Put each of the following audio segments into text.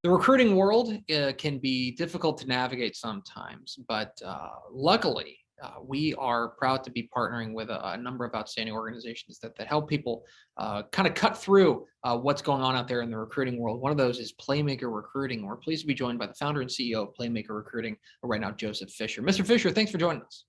The recruiting world can be difficult to navigate sometimes, but luckily, we are proud to be partnering with a number of outstanding organizations that help people kind of cut through what's going on out there in the recruiting world. One of those is Playmaker Recruiting. We're pleased to be joined by the founder and CEO of Playmaker Recruiting right now, Joseph Fischer. Mr. Fischer, thanks for joining us.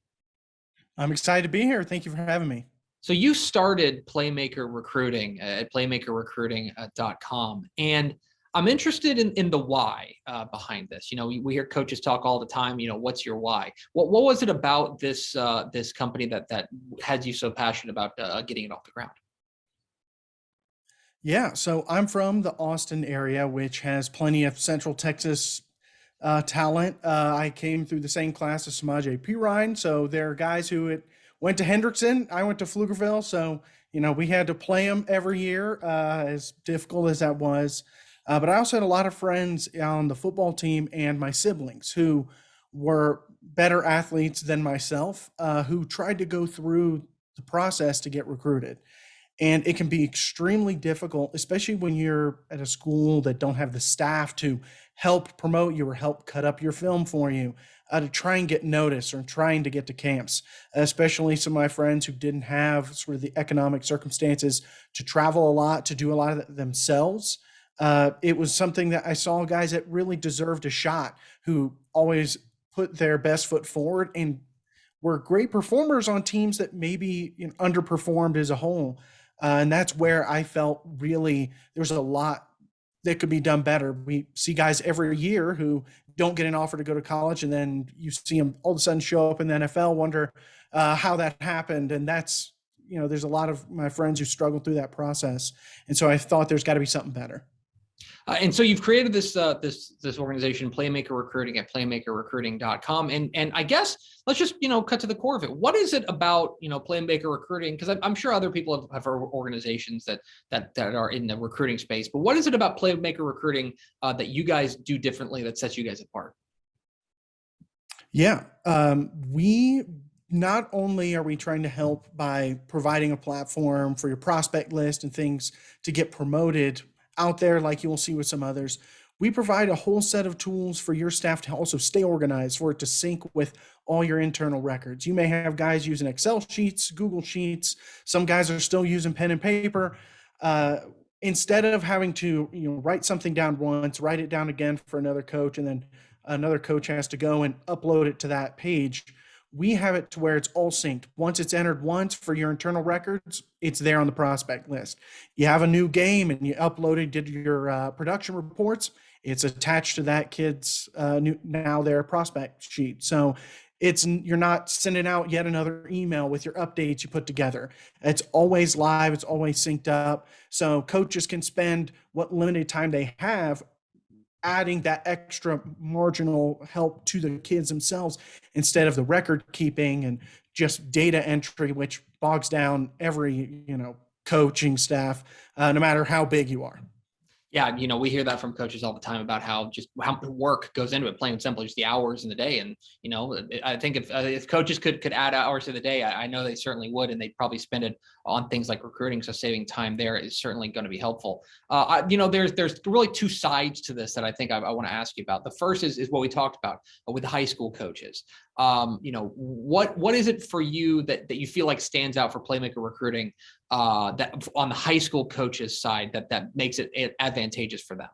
I'm excited to be here. Thank you for having me. So you started Playmaker Recruiting at playmakerrecruiting.com. And I'm interested in the why behind this. You know, we hear coaches talk all the time. You know, what's your why? What was it about this this company that had you so passionate about getting it off the ground? Yeah, so I'm from the Austin area, which has plenty of Central Texas talent. I came through the same class as Samaj P. Ryan, so there are guys who went to Hendrickson. I went to Pflugerville, so we had to play them every year, as difficult as that was. But I also had a lot of friends on the football team and my siblings who were better athletes than myself, who tried to go through the process to get recruited. And it can be extremely difficult, especially when you're at a school that don't have the staff to help promote you or help cut up your film for you, to try and get noticed or trying to get to camps, especially some of my friends who didn't have sort of the economic circumstances to travel a lot, to do a lot of it themselves. It was something that I saw guys that really deserved a shot, who always put their best foot forward and were great performers on teams that maybe underperformed as a whole. And that's where I felt really there's a lot that could be done better. We see guys every year who don't get an offer to go to college, and then you see them all of a sudden show up in the NFL, wonder how that happened. And that's, there's a lot of my friends who struggled through that process. And so I thought there's got to be something better. And so you've created this organization, Playmaker Recruiting, at playmakerrecruiting.com. And I guess let's just cut to the core of it. What is it about Playmaker Recruiting? Because I'm sure other people have organizations that are in the recruiting space. But what is it about Playmaker Recruiting that you guys do differently that sets you guys apart? Yeah, we not only are we trying to help by providing a platform for your prospect list and things to get promoted out there, like you will see with some others, we provide a whole set of tools for your staff to also stay organized, for it to sync with all your internal records. You may have guys using Excel sheets, Google Sheets. Some guys are still using pen and paper. Instead of having to write something down once, write it down again for another coach, and then another coach has to go and upload it to that page, we have it to where it's all synced. Once it's entered once for your internal records, it's there on the prospect list. You have a new game and you uploaded, did your production reports, it's attached to that kid's now their prospect sheet. So you're not sending out yet another email with your updates you put together. It's always live, it's always synced up. So coaches can spend what limited time they have adding that extra marginal help to the kids themselves, instead of the record keeping and just data entry, which bogs down every coaching staff, no matter how big you are. Yeah, we hear that from coaches all the time about how work goes into it, plain and simple, just the hours in the day. And I think if coaches could add hours to the day, I know they certainly would, and they'd probably spend it on things like recruiting. So saving time there is certainly going to be helpful. There's really two sides to this that I think I want to ask you about. The first is what we talked about with the high school coaches. What is it for you that you feel like stands out for Playmaker Recruiting that on the high school coaches side that makes it advantageous for them?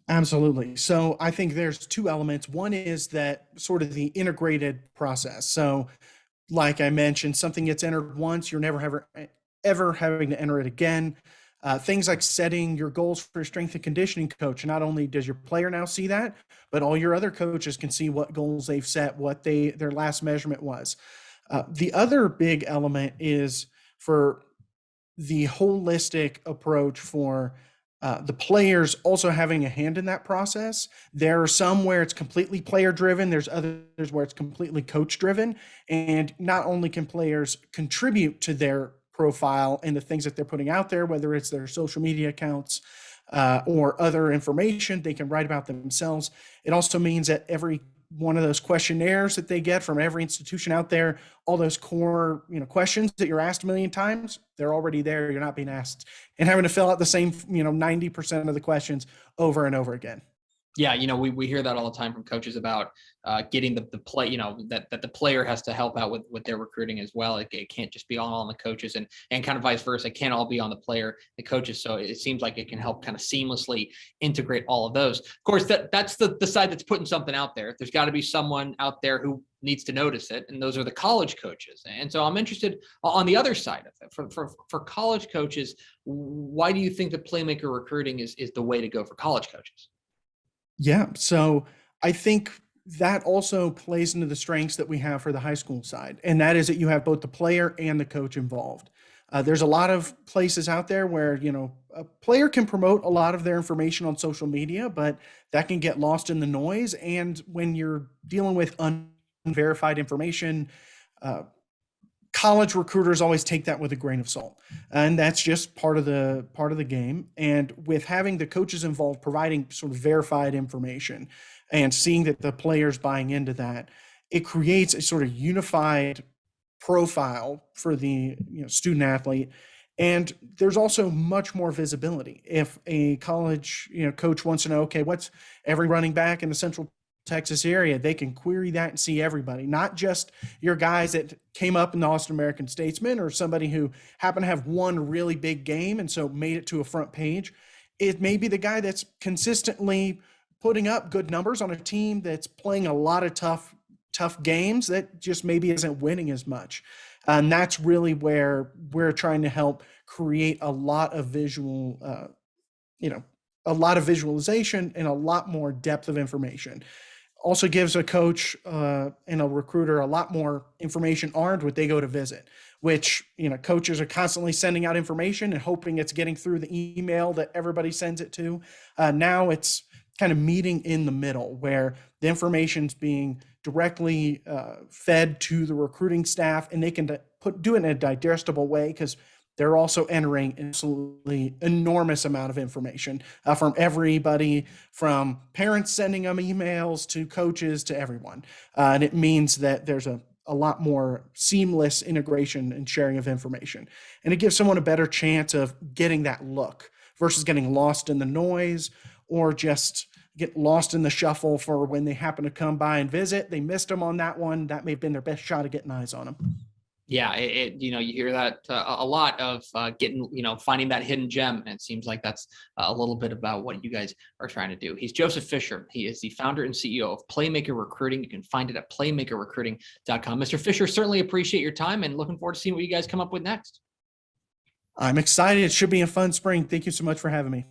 Absolutely. So I think there's two elements. One is that sort of the integrated process. So like I mentioned, something gets entered once, you're never ever having to enter it again. Things like setting your goals for your strength and conditioning coach. Not only does your player now see that, but all your other coaches can see what goals they've set, what their last measurement was. The other big element is for the holistic approach for the players also having a hand in that process. There are some where it's completely player driven. There's others where it's completely coach driven. And not only can players contribute to their profile and the things that they're putting out there, whether it's their social media accounts or other information they can write about themselves. It also means that every one of those questionnaires that they get from every institution out there, all those core, questions that you're asked a million times, they're already there. You're not being asked and having to fill out the same, 90% of the questions over and over again. Yeah, we hear that all the time from coaches about getting the play, that the player has to help out with their recruiting as well. It can't just be all on the coaches, and kind of vice versa. It can't all be on the player, the coaches. So it seems like it can help kind of seamlessly integrate all of those. Of course, that's the side that's putting something out there. There's got to be someone out there who needs to notice it, and those are the college coaches. And so I'm interested on the other side of it. For college coaches, why do you think that playmaker recruiting is the way to go for college coaches? Yeah. So I think that also plays into the strengths that we have for the high school side. And that is that you have both the player and the coach involved. There's a lot of places out there where, a player can promote a lot of their information on social media, but that can get lost in the noise. And when you're dealing with unverified information, college recruiters always take that with a grain of salt, and that's just part of the game. And with having the coaches involved providing sort of verified information and seeing that the players buying into that, it creates a sort of unified profile for the student athlete. And there's also much more visibility. If a college coach wants to know, okay, what's every running back in the Central Texas area, they can query that and see everybody, not just your guys that came up in the Austin American Statesman or somebody who happened to have one really big game and so made it to a front page. It may be the guy that's consistently putting up good numbers on a team that's playing a lot of tough games that just maybe isn't winning as much. And that's really where we're trying to help create a lot of visualization and a lot more depth of information. Also gives a coach and a recruiter a lot more information armed when they go to visit, which, coaches are constantly sending out information and hoping it's getting through the email that everybody sends it to. Now it's kind of meeting in the middle where the information's being directly fed to the recruiting staff, and they can do it in a digestible way because they're also entering an absolutely enormous amount of information from everybody, from parents sending them emails to coaches to everyone. And it means that there's a lot more seamless integration and sharing of information. And it gives someone a better chance of getting that look versus getting lost in the noise or just get lost in the shuffle for when they happen to come by and visit. They missed them on that one. That may have been their best shot of getting eyes on them. Yeah, you hear that a lot of finding that hidden gem. And it seems like that's a little bit about what you guys are trying to do. He's Joseph Fischer. He is the founder and CEO of Playmaker Recruiting. You can find it at playmakerrecruiting.com. Mr. Fischer, certainly appreciate your time and looking forward to seeing what you guys come up with next. I'm excited. It should be a fun spring. Thank you so much for having me.